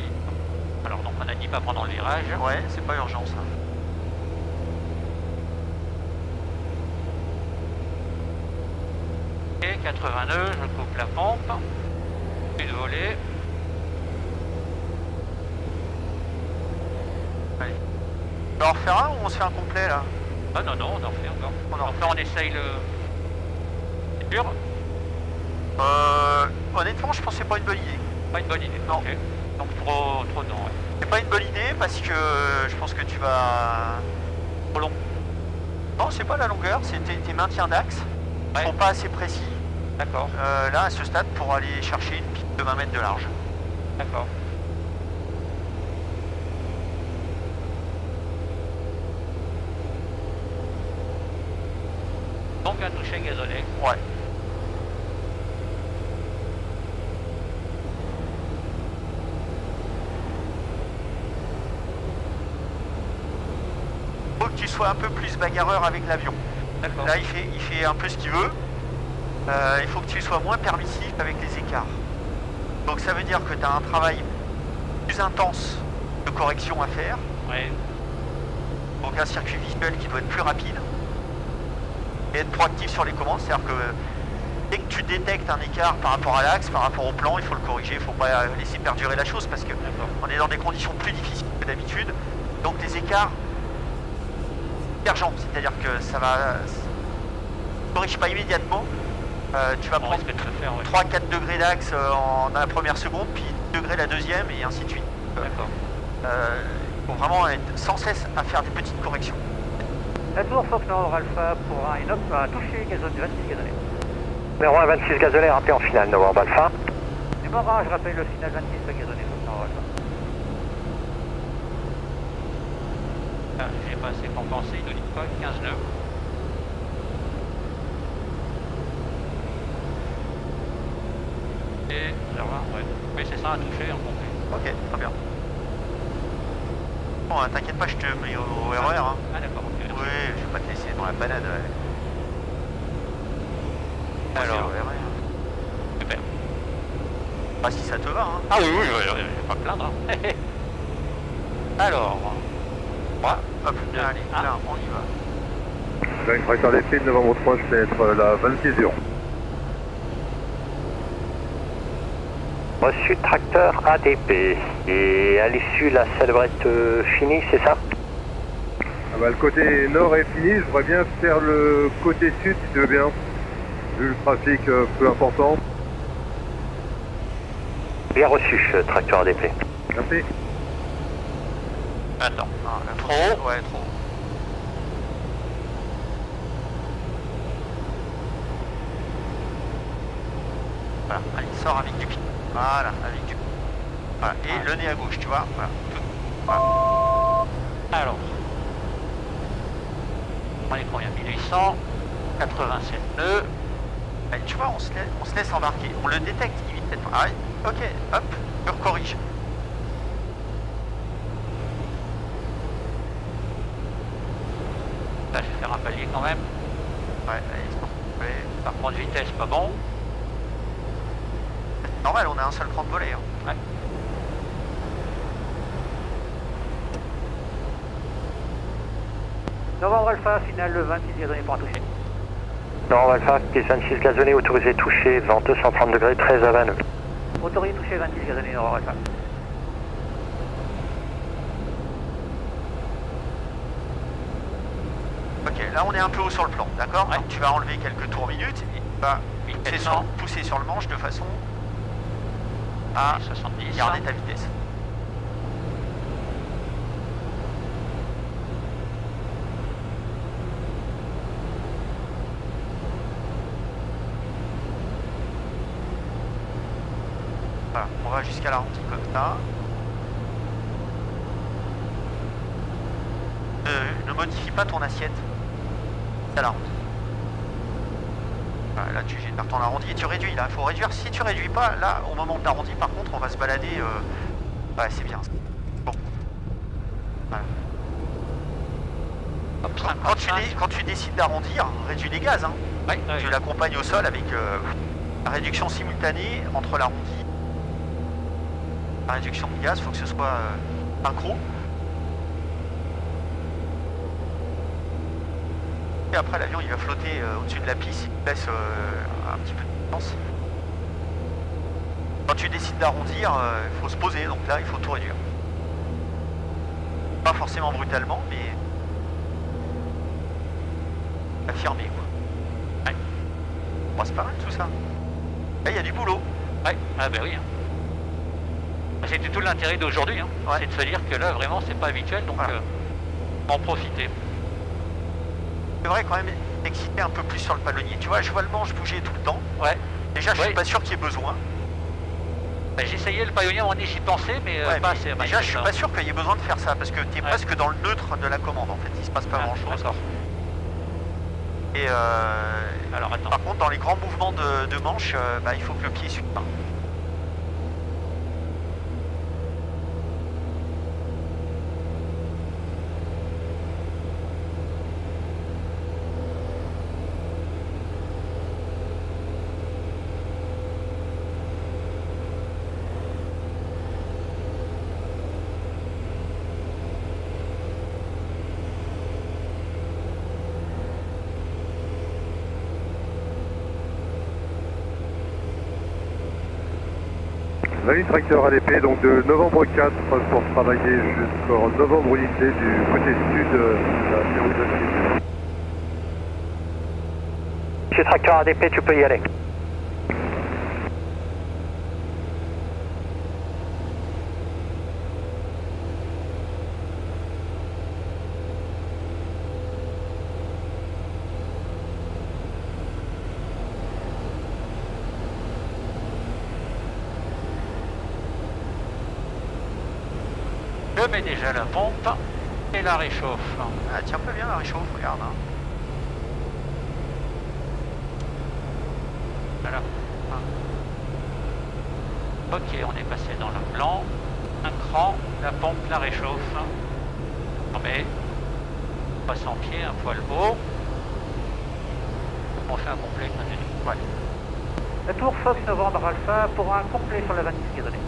Alors donc on a dit pas pendant le virage. Ouais, c'est pas urgent ça. Et 82, je coupe la pompe. Plus de volet. Allez. On va en refaire un ou on se fait un complet là? Ah non, non, on en fait encore. On essaye le... C'est dur? Honnêtement, je pense que c'est pas une bonne idée. Pas une bonne idée. Non. Okay. Donc trop non, ouais. C'est pas une bonne idée parce que je pense que tu vas... Trop long. Non, c'est pas la longueur, c'est tes maintiens d'axe. Ils Ouais. sont pas assez précis. D'accord. Là, à ce stade, pour aller chercher une piste de 20 mètres de large. D'accord. Donc un toucher gazonné. Ouais. Faut que tu sois un peu plus bagarreur avec l'avion. D'accord. Là, il fait un peu ce qu'il veut. Il faut que tu sois moins permissif avec les écarts. Donc ça veut dire que tu as un travail plus intense de correction à faire. Ouais. Donc un circuit visuel qui doit être plus rapide. Et être proactif sur les commandes. C'est-à-dire que dès que tu détectes un écart par rapport à l'axe, par rapport au plan, il faut le corriger. Il ne faut pas laisser perdurer la chose parce qu'on est dans des conditions plus difficiles que d'habitude. Donc les écarts divergents. C'est-à-dire que ça va... ne corrige pas immédiatement. Tu vas prendre 3-4 degrés d'axe en la première seconde, puis 10 degrés la deuxième, et ainsi de suite. D'accord. Il faut vraiment être sans cesse à faire des petites corrections. La tour Fox Nord Alpha pour un Inox à toucher gazonné, 26 gazonné. Numéro 1, 26 gazonné, rappelé en finale, Novembre Alpha. Numéro 1, je rappelle le final 26 gazonné, Fox Nord Alpha. Ah, j'ai pas assez compensé, il nous dit quoi, 15 nœuds. Et ça va, ouais. Oui, c'est ça, un toucher en complet. Ok, très bien. Bon, t'inquiète pas, je te mets au RER. Hein. Ah d'accord, ok. Oui, je vais pas te laisser dans la panade. Ouais. Alors, super. Ah, si ça te va. Hein. Ah oui, oui, je vais pas me plaindre. Hein. Alors, ouais, hop, allez, là, on y va. J'ai une trajectoire des films, Novembre 3, je vais être la 26 heures. Reçu tracteur ADP. Et à l'issue, la selle va être finie, c'est ça? Ah bah, le côté nord est fini, je voudrais bien faire le côté sud si tu veux bien. Vu le trafic peu important. Bien reçu, tracteur ADP. Merci. attends. Ah, Trop? Ouais, trop. Voilà, allez, sort avec du pied. Voilà, avec du pied. Voilà, et le nez à gauche, tu vois. Voilà. Voilà. Alors, on est combien? 1800, 87 nœuds. Allez, tu vois, on se laisse embarquer. On le détecte, il vit peut-être pas. Ah, oui. Ok, hop, je recorrige. Là, je vais faire un palier quand même. Ouais, allez, c'est bon. Ouais. Par contre, vitesse, pas bon. Normal, on a un seul cran de volet. Hein. Ouais. Novembre Alpha, finale le 26 gazonné pour un toucher. Novembre Alpha, piste 26 gazonné, autorisé touché, vent 230 degrés, 13 à 29. Autorisé touché 26 gazonné, Novembre Alpha. Ok, là on est un peu haut sur le plan, d'accord? Ouais. Donc tu vas enlever quelques tours minutes et tu vas pousser sur le manche de façon à 70. garder ta vitesse. Voilà, on va jusqu'à la rentille comme ça. Ne modifie pas ton assiette à la rentille. Voilà, là tu génères ton arrondi et tu réduis. Là, il faut réduire. Si tu réduis pas, là, au moment de l'arrondi, par contre, on va se balader Ouais, c'est bien. Bon. Voilà. Quand tu décides d'arrondir, réduis les gaz. Hein. Ouais, tu l'accompagnes au sol avec la réduction simultanée entre l'arrondi et la réduction de gaz. Il faut que ce soit synchro. Et après, l'avion il va flotter au-dessus de la piste, il laisse un petit peu de distance. Quand tu décides d'arrondir, il faut se poser, donc là il faut tout réduire. Pas forcément brutalement, mais affirmer quoi. Ouais. Bon, c'est pas mal tout ça. Là il y a du boulot. Ouais, ah bah oui. Hein. C'était tout l'intérêt d'aujourd'hui, hein. Ouais. C'est de se dire que là vraiment c'est pas habituel, donc voilà. En profiter. C'est vrai quand même exciter un peu plus sur le palonnier. Tu vois, je vois le manche bouger tout le temps. Ouais. Déjà, je suis pas sûr qu'il y ait besoin. Bah, j'essayais le palonnier, on j'y pensais, mais pas assez. Déjà, je suis pas sûr qu'il y ait besoin de faire ça, parce que tu es presque dans le neutre de la commande, en fait. Il se passe pas grand-chose. Et alors, attends. Par contre, dans les grands mouvements de manche, bah, il faut que le pied suive pas. La ligne tracteur ADP, donc de novembre 4 pour travailler jusqu'en novembre unité du côté sud de la périodisation. Monsieur tracteur ADP, tu peux y aller. Je mets déjà la pompe et la réchauffe. Ah, tiens un peu bien la réchauffe, regarde. Hein. Voilà. Ok, on est passé dans le blanc. Un cran, la pompe, la réchauffe. On met, passe en pied, un poil haut. On fait un complet, continue. Ouais. La tour Fox Novembre Alpha pour un complet sur la 26 gazonnée.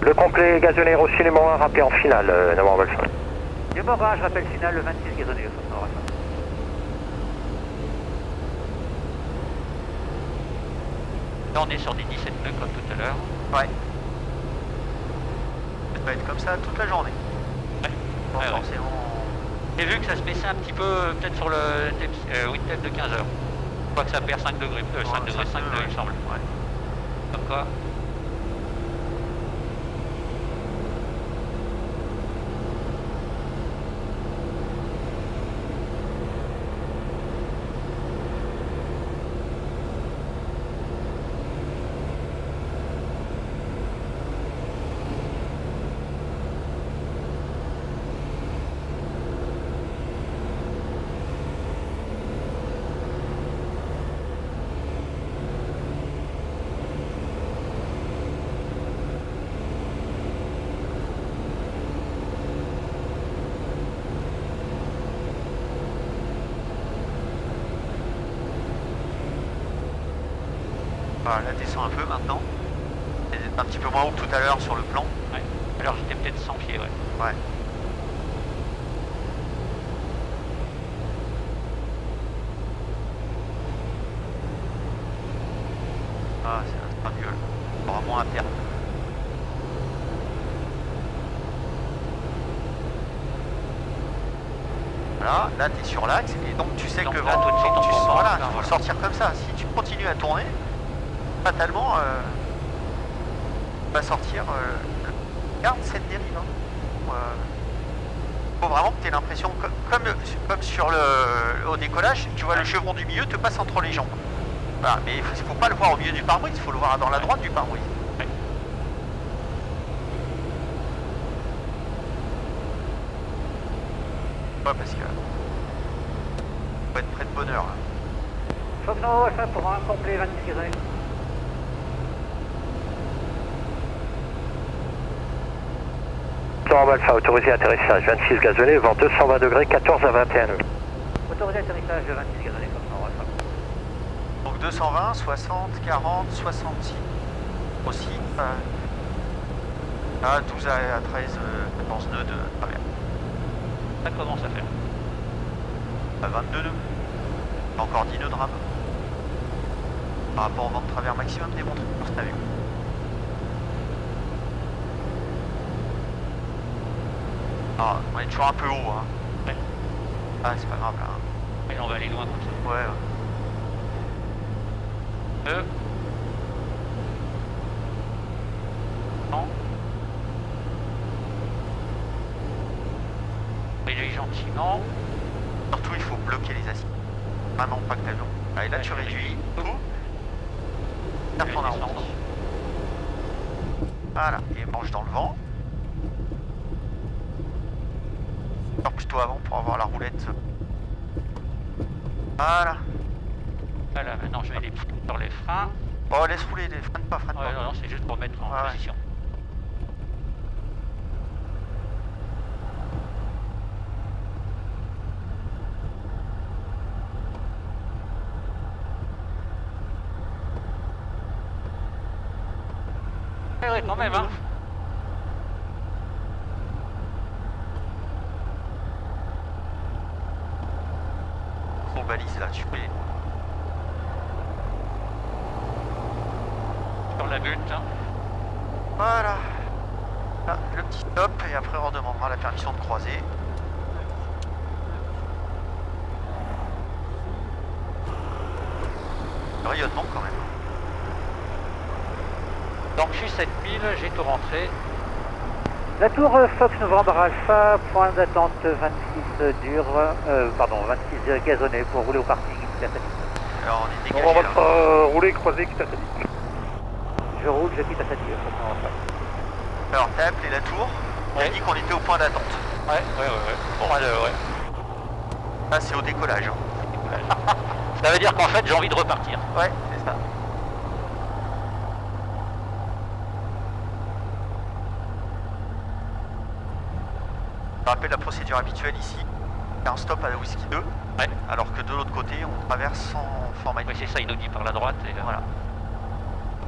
Le complet gazonné reçu numéro 1 rappelé en finale, Novembre Alpha. Numéro 1, je rappelle finale, le 26 gazonné, le Fox Novembre Alpha. Là on est sur des 17 nœuds comme tout à l'heure. Ouais. Ça va être comme ça toute la journée. Ouais. Bon, ouais, forcément. J'ai vu que ça se baissait un petit peu, peut-être sur le WinTep de 15 heures. Je crois que ça perd 5 degrés, 5 degrés, il me semble. Ouais. Comme quoi. Voilà, là descend un peu maintenant. C'est un petit peu moins haut que tout à l'heure sur le plan. Ouais. Alors j'étais peut-être 100 pieds, ouais. Ouais. Ah, c'est pas mieux. On aura moins à perdre. Voilà, là tu es sur l'axe et donc tu sais donc que là, tout de suite, on comprend. voilà, il faut le sortir comme ça. Si tu continues à tourner, fatalement, tu vas sortir. Garde cette dérive. Hein. Faut vraiment que tu aies l'impression, comme sur au décollage, tu vois le chevron du milieu te passe entre les jambes. Voilà, mais il ne faut pas le voir au milieu du pare-brise, il faut le voir dans la droite du pare-brise. Ouais. Ouais, parce que faut être près de bonheur. Là. Fox Nova Alpha pour un complet 26 gazonnés. Nova Alpha, autorisé atterrissage, 26 gazonnés, vent 220 degrés, 14 à 21 nœuds. Autorisé atterrissage 26 gazonnés, Fox Nova Alpha. Donc 220, 60, 40, 66. Aussi. À 12 à 13, 14 nœuds de travers. Ça commence à faire. À 22 nœuds. Encore 10 nœuds de rame. Par rapport au vent de travers maximum démontré par cet avion. Ah, on est toujours un peu haut, hein. Ouais. Ah, c'est pas grave là. Mais on va aller loin comme ça. Ouais. Non. Il est gentiment. Surtout, il faut bloquer les acides. Maintenant, pas que l'avion. Allez, là, tu réduis. Tout. Faire ton arrondi. Voilà. Et mange dans le vent. Alors, plutôt avant pour avoir la roulette. Voilà. Voilà, maintenant je mets les pieds sur les freins. Oh, laisse rouler, freine pas, freine pas. Ouais, non, c'est juste pour mettre en position. Ouais, quand même, hein. Bon, balise là, tu peux. Sur la butte, hein. Voilà. Ah, le petit stop et après on redemandera la permission de croiser. Le rayonnement quand même. Donc je suis 7000, j'ai tout rentré. La tour Fox Novembre Alpha, point d'attente 26 dur, 26 gazonnés pour rouler au parking Kitassani. Alors on est dégagé On va là. rouler, croiser, Kitassani. Je roule, je quitte Kitassani, Fox Novembre Alpha. Alors t'as appelé la tour, on a dit qu'on était au point d'attente. Ouais. Bon, ouais. Ah, c'est au décollage. Hein. Ça veut dire qu'en fait j'ai envie de repartir. Ouais, c'est ça. Je rappelle la procédure habituelle ici. Il y a un stop à la Whisky 2, Ouais. alors que de l'autre côté on traverse sans formalité. Oui, c'est ça, il nous dit par la droite. Et, Voilà.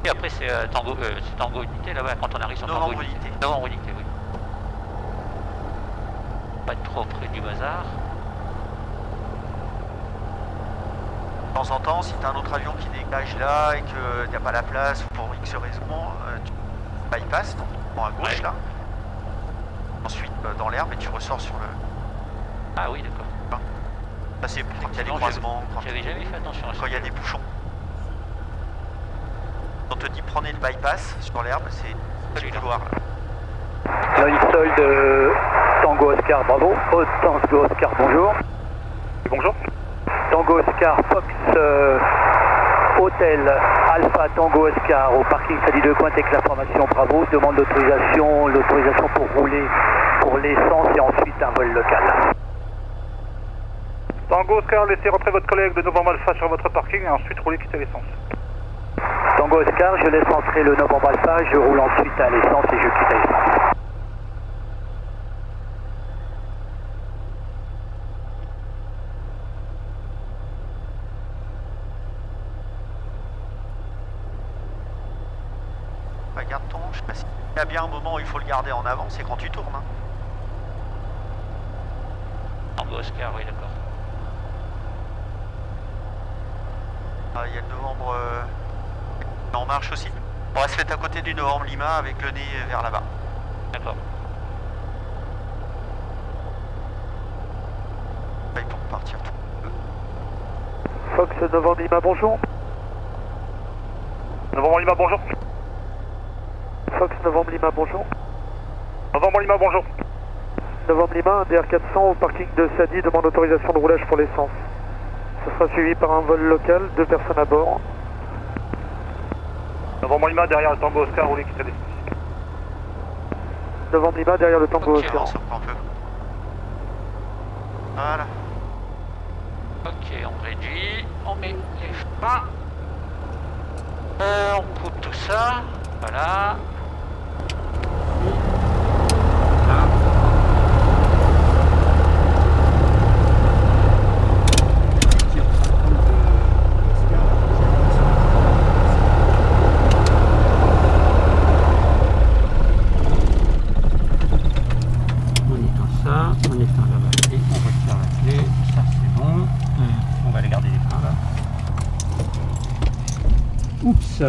Et après c'est Tango Unité là-bas quand on arrive sur Tango Novembre Unité. Unité. Novembre Unité, oui. Pas être trop près du bazar. De temps en temps, si tu as un autre avion qui dégage là et qu'il n'y a pas la place ou pour X raison, tu bypass, donc tu prends à gauche Ouais. là. Ensuite dans l'herbe et tu ressors sur le... Ah oui, d'accord. Ça c'est quand il y a des Non, croisements, J'avais jamais fait attention à ça. quand il y a des bouchons. On te dit prenez le bypass sur l'herbe, c'est le couloir. Line solde Tango Oscar, bravo. Tango Oscar, bonjour. Bonjour. Tango Oscar, Fox Hôtel Alpha Tango Oscar au parking Sadi 2 Pointe avec la formation, bravo. Demande l'autorisation pour rouler pour l'essence et ensuite un vol local. Tango Oscar, laissez rentrer votre collègue de Novembre Alpha sur votre parking et ensuite rouler quitter l'essence. Tango Oscar, je laisse entrer le Novembre Alpha, je roule ensuite à l'essence et je quitte à l'essence. Garde ton, je sais pas si... Il y a bien un moment où il faut le garder en avant, c'est quand tu tournes. Hein. Tango Oscar, oui, d'accord. Ah, il y a le novembre en marche aussi. On va se mettre à côté du novembre Lima avec le nez vers là-bas. D'accord. Ils vont partir tout. Fox Novembre Lima, bonjour. Novembre Lima, bonjour. Fox Novembre Lima, bonjour. Novembre Lima, bonjour. Novembre Lima, DR400 au parking de Sadi, demande autorisation de roulage pour l'essence. Ce sera suivi par un vol local, 2 personnes à bord. Novembre Lima, derrière le Tango Oscar, roulez quitter l'essence. Novembre Lima, derrière le Tango Ok, Oscar. on se reprend un peu. Voilà. Ok, on réduit, on met les freins. On coupe tout ça. Voilà. Oups.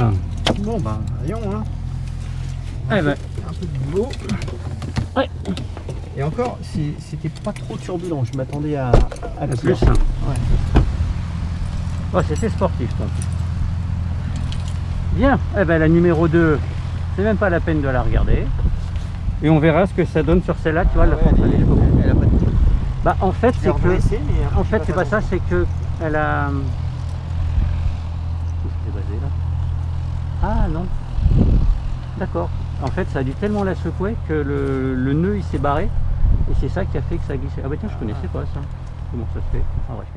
Bon bah, voyons hein. Eh ben. Un peu de boulot. Ouais. Et encore, c'était pas trop turbulent, je m'attendais à plus. Ouais. Oh, c'était sportif donc. Bien, eh ben la numéro 2, c'est même pas la peine de la regarder. Et on verra ce que ça donne sur celle-là, tu vois, la force elle a pas de... Bah en fait c'est que. En fait c'est pas ça, c'est que elle a. C'est basé là. Ah non. D'accord. En fait ça a dû tellement la secouer que le nœud il s'est barré. Et c'est ça qui a fait que ça a glissé. Ah bah tiens, je connaissais pas ça. Comment ça se fait? Enfin bref,